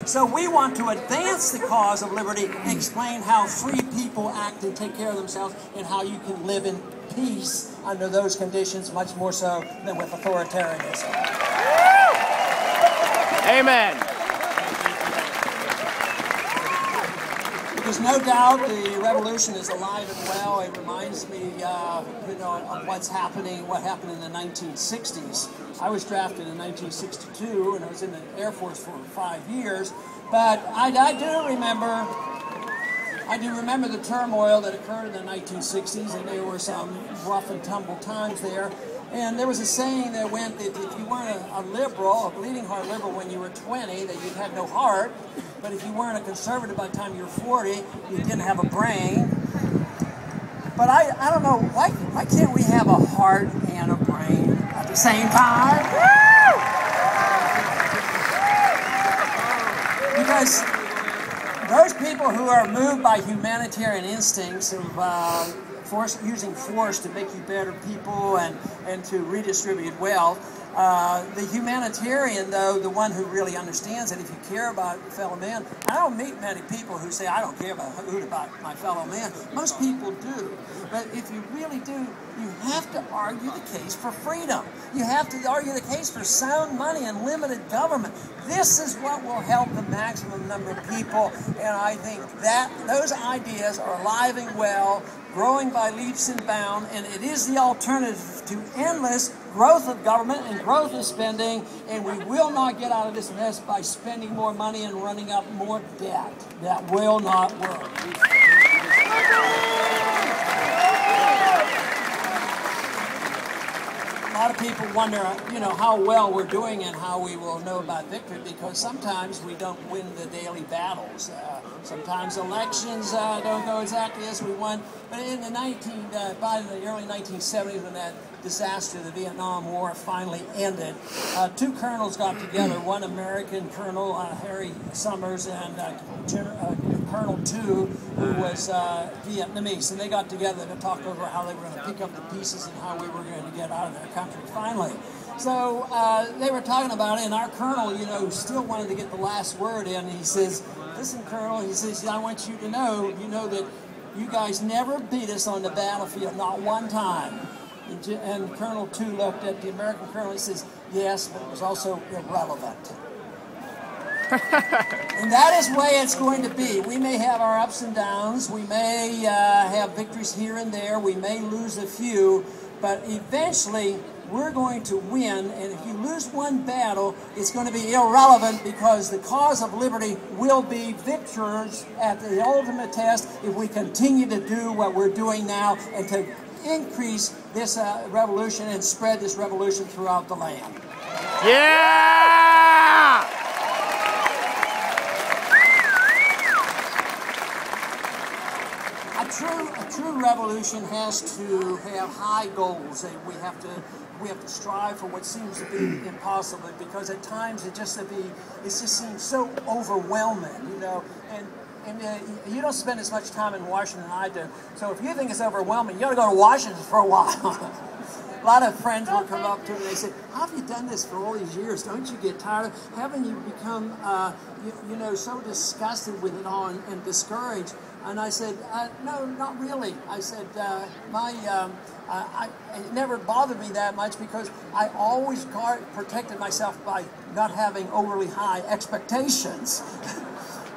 So we want to advance the cause of liberty and explain how free people act and take care of themselves and how you can live in peace under those conditions, much more so than with authoritarianism. Amen. There's no doubt the revolution is alive and well. It reminds me, of what's happening, what happened in the 1960s. I was drafted in 1962, and I was in the Air Force for 5 years. But I do remember the turmoil that occurred in the 1960s, and there were some rough and tumble times there. And there was a saying that went that if you weren't a liberal, a bleeding heart liberal when you were 20, that you had no heart. But if you weren't a conservative by the time you were 40, you didn't have a brain. But I don't know, why can't we have a heart and a brain at the same time? Because those people who are moved by humanitarian instincts of using force to make you better people and to redistribute wealth, the humanitarian, though, the one who really understands it, if you care about your fellow man, I don't meet many people who say, I don't care about my fellow man. Most people do. But if you really do, you have to argue the case for freedom. You have to argue the case for sound money and limited government. This is what will help the maximum number of people, and I think that those ideas are alive and well, growing by leaps and bounds, and it is the alternative to endless growth of government and growth of spending, and we will not get out of this mess by spending more money and running up more debt. That will not work. A lot of people wonder, how well we're doing and how we will know about victory, because sometimes we don't win the daily battles. Sometimes elections don't go exactly as we want. But in by the early 1970s, when that disaster, the Vietnam War, finally ended, two colonels got together. One American colonel, Harry Summers, and Colonel Tu, who was Vietnamese, and they got together to talk over how they were going to pick up the pieces and how we were going to get out of their country finally. So they were talking about it, and our colonel, still wanted to get the last word in. He says, listen, Colonel, he says, I want you to know, that you guys never beat us on the battlefield, not one time. And Colonel Tu looked at the American colonel, he says, yes, but it was also irrelevant. And that is the way it's going to be. We may have our ups and downs, we may have victories here and there, we may lose a few, but eventually we're going to win, and if you lose one battle, it's going to be irrelevant, because the cause of liberty will be victors at the ultimate test if we continue to do what we're doing now and to increase this revolution and spread this revolution throughout the land. Yeah! A true revolution has to have high goals, and we have to strive for what seems to be impossible, because at times it just seems so overwhelming, and you don't spend as much time in Washington as I do. So if you think it's overwhelming, you ought to go to Washington for a while. A lot of friends will come up to me and they say, how have you done this for all these years? Don't you get tired? Haven't you become, so disgusted with it all and discouraged? And I said, no, not really. I said, it never bothered me that much, because I always protected myself by not having overly high expectations.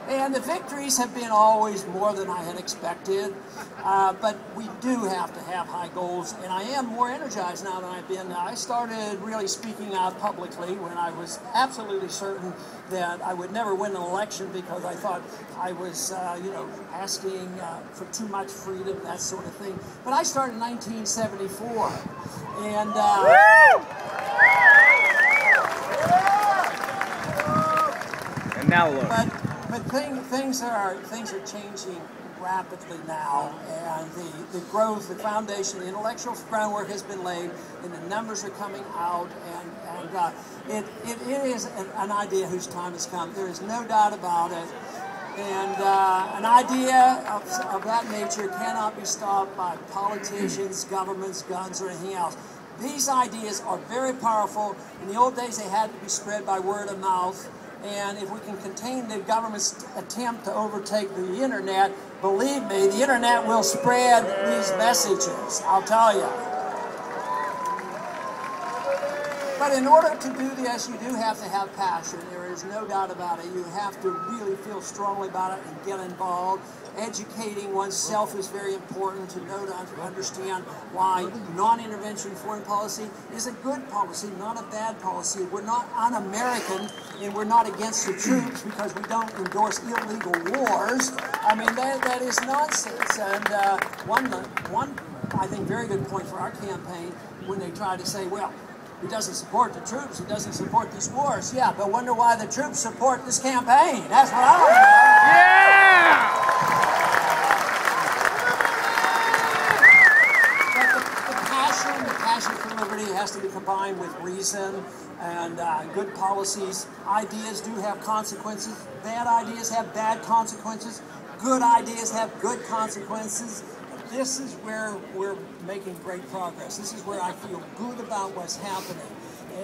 And the victories have been always more than I had expected, but we do have to have high goals, and I am more energized now than I've been. I started really speaking out publicly when I was absolutely certain that I would never win an election, because I thought I was, asking for too much freedom, that sort of thing. But I started in 1974, and now look. But things are changing rapidly now, and the growth, the foundation, the intellectual groundwork has been laid, and the numbers are coming out, and it is an idea whose time has come. There is no doubt about it, and an idea of that nature cannot be stopped by politicians, governments, guns, or anything else. These ideas are very powerful. In the old days, they had to be spread by word of mouth. And if we can contain the government's attempt to overtake the internet, believe me, the internet will spread these messages, I'll tell you. But in order to do this, you do have to have passion. There is no doubt about it. You have to really feel strongly about it and get involved. Educating oneself is very important to know, to understand why non-intervention foreign policy is a good policy, not a bad policy. We're not un-American and we're not against the troops because we don't endorse illegal wars. I mean, that is nonsense. And one, I think, very good point for our campaign when they try to say, well, he doesn't support the troops, he doesn't support these wars. Yeah, but wonder why the troops support this campaign. That's what I want to know. Yeah! But the passion for liberty has to be combined with reason and good policies. Ideas do have consequences. Bad ideas have bad consequences. Good ideas have good consequences. This is where we're making great progress. This is where I feel good about what's happening.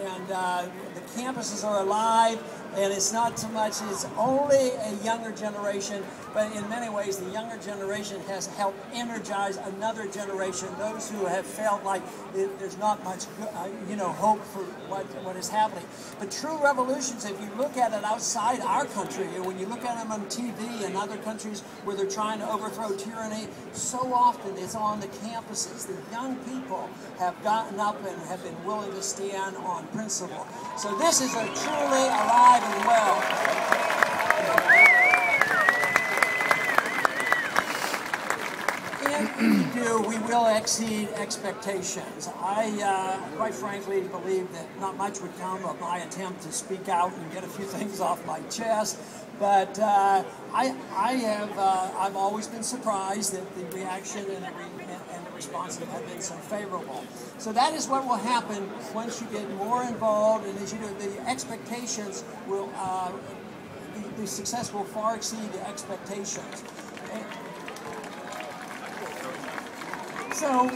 And the campuses are alive, and it's not so much, it's only a younger generation, but in many ways the younger generation has helped energize another generation, those who have felt like there's not much hope for what is happening. But true revolutions, if you look at it outside our country, and when you look at them on TV in other countries where they're trying to overthrow tyranny, so often it's on the campuses. The young people have gotten up and have been willing to stand on principle. So this is a truly alive and well. And if we do, we will exceed expectations. I, quite frankly, believe that not much would come of my attempt to speak out and get a few things off my chest. But I've always been surprised that the reaction and the response have been so favorable. So that is what will happen once you get more involved, and as you do, the expectations will, the success will far exceed the expectations. So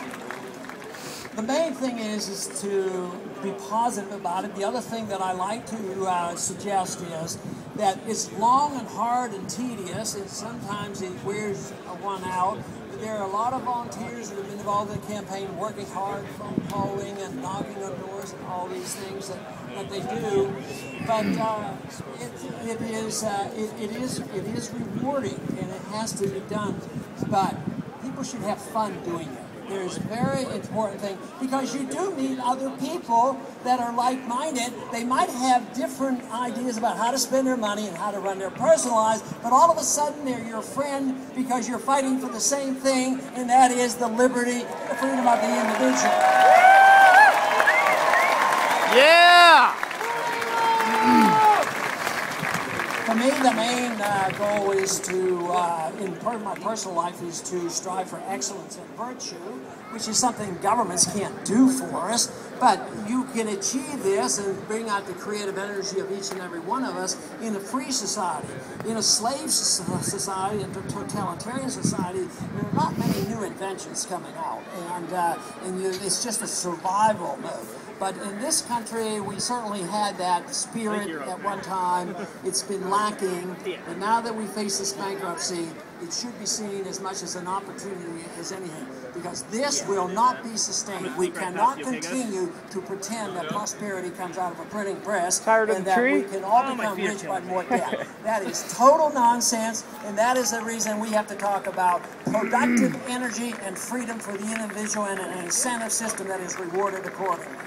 the main thing is to be positive about it. The other thing that I like to suggest is that it's long and hard and tedious, and sometimes it wears one out. There are a lot of volunteers that have been involved in the campaign, working hard, phone calling and knocking on doors and all these things that they do. But it is rewarding, and it has to be done. But people should have fun doing it. There's a very important thing, because you do meet other people that are like-minded. They might have different ideas about how to spend their money and how to run their personal lives, but all of a sudden they're your friend because you're fighting for the same thing, and that is the liberty, the freedom of the individual. Yeah! For me, the main goal is to, in my personal life, is to strive for excellence and virtue, which is something governments can't do for us. But you can achieve this and bring out the creative energy of each and every one of us in a free society. In a slave society, in a totalitarian society, there are not many new inventions coming out, and it's just a survival mode. But in this country, we certainly had that spirit at one time. It's been lacking, but now that we face this bankruptcy, it should be seen as much as an opportunity as anything, because this will not be sustained. We cannot continue to pretend that prosperity comes out of a printing press and that we can all become rich by more debt. That is total nonsense, and that is the reason we have to talk about productive energy and freedom for the individual and an incentive system that is rewarded accordingly.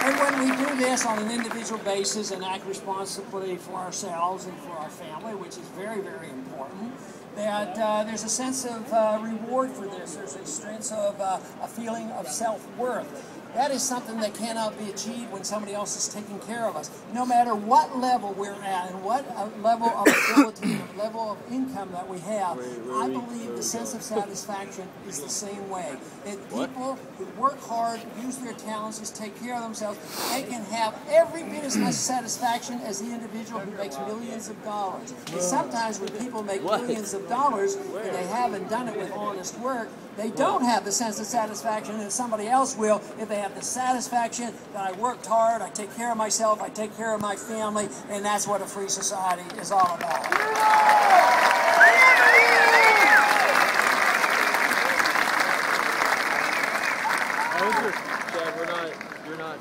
And when we do this on an individual basis and act responsibly for ourselves and for our family, which is very, very important, that there's a sense of reward for this. There's a sense of a feeling of self-worth. That is something that cannot be achieved when somebody else is taking care of us. No matter what level we're at and what level of ability and level of income that we have, I believe the sense of satisfaction is the same way. That people who work hard, use their talents, just take care of themselves, they can have every bit as much satisfaction as the individual who makes millions of dollars. And sometimes when people make millions of dollars and they haven't done it with honest work, They don't have the sense of satisfaction that somebody else will if they have the satisfaction that I worked hard, I take care of myself, I take care of my family, and that's what a free society is all about.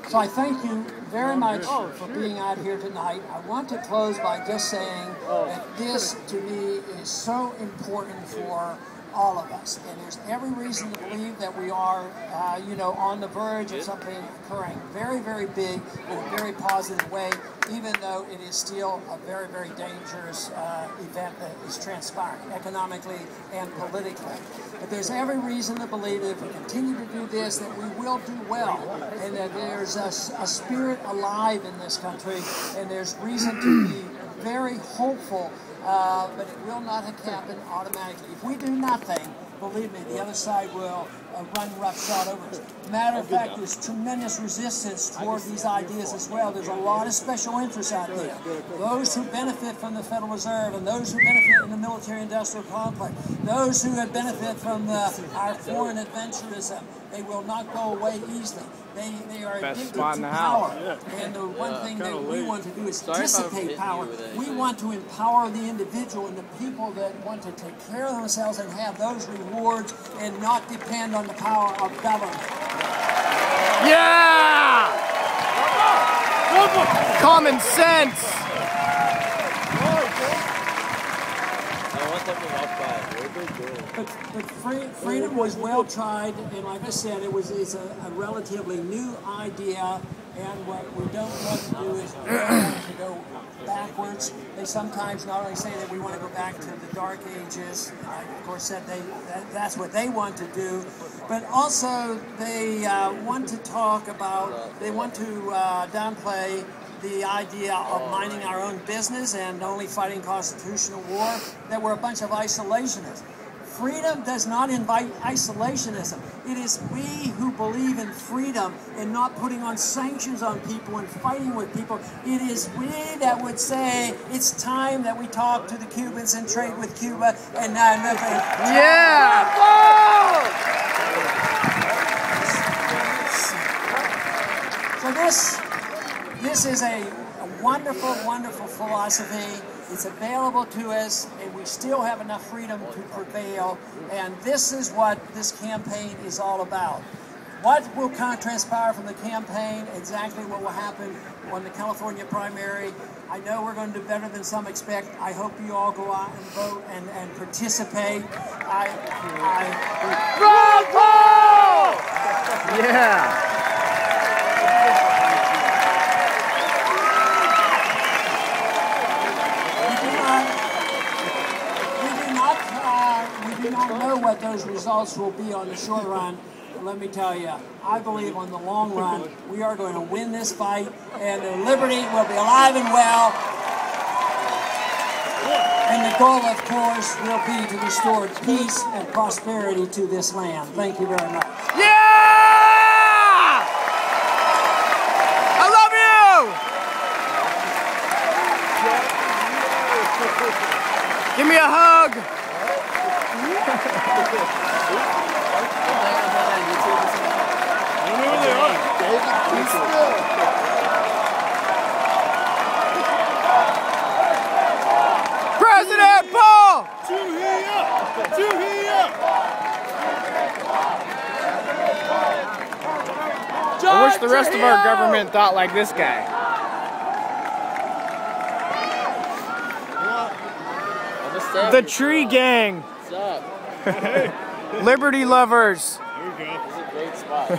So I thank you very much for being out here tonight. I want to close by just saying that this, to me, is so important for all of us. And there's every reason to believe that we are, on the verge of something occurring very, very big in a very positive way, even though it is still a very, very dangerous event that is transpiring economically and politically. But there's every reason to believe that if we continue to do this, that we will do well, and that there's a spirit alive in this country, and there's reason to be very hopeful. But it will not happen automatically. If we do nothing, believe me, the other side will run roughshod over us. Matter of fact, there's tremendous resistance toward these ideas as well. There's a lot of special interests out there. Those who benefit from the Federal Reserve, and those who benefit in the military-industrial complex, those who benefit from our foreign adventurism, they will not go away easily. They are addicted to power. And the one thing that we want to do is dissipate power. We want to empower the individual and the people that want to take care of themselves and have those rewards and not depend on the power of government. Yeah! Common sense! But freedom was well tried, and like I said, it's a relatively new idea, and what we don't want to do is to go backwards. They sometimes not only say that we want to go back to the Dark Ages, I of course said that's what they want to do, but also they want to talk about, they want to downplay the idea of minding our own business and only fighting constitutional war, that we're a bunch of isolationists. Freedom does not invite isolationism. It is we who believe in freedom and not putting on sanctions on people and fighting with people. It is we that would say it's time that we talk to the Cubans and trade with Cuba and yeah! So this is a wonderful, wonderful philosophy. It's available to us, and we still have enough freedom to prevail, and this is what this campaign is all about. What will transpire from the campaign, exactly what will happen on the California primary, I know we're going to do better than some expect. I hope you all go out and vote and participate. Bravo! Yeah! We do not know what those results will be on the short run. But let me tell you, I believe on the long run, we are going to win this fight, and the liberty will be alive and well. And the goal, of course, will be to restore peace and prosperity to this land. Thank you very much. Yeah! I love you! Give me a hug! President Paul! I wish the rest of our government thought like this guy. The Tree Gang. What's up? Liberty lovers. There we go. This is a great spot. I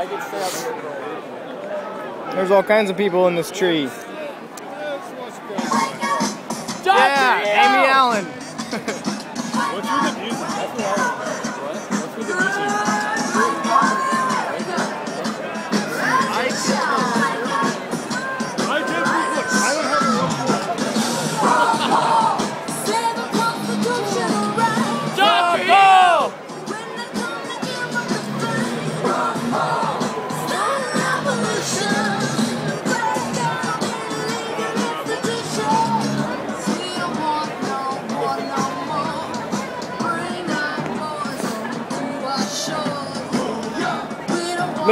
can stay up here for There's all kinds of people in this tree. Yeah, Amy Allen. What's with the music? That's what I want. What? What's with the music?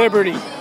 liberty.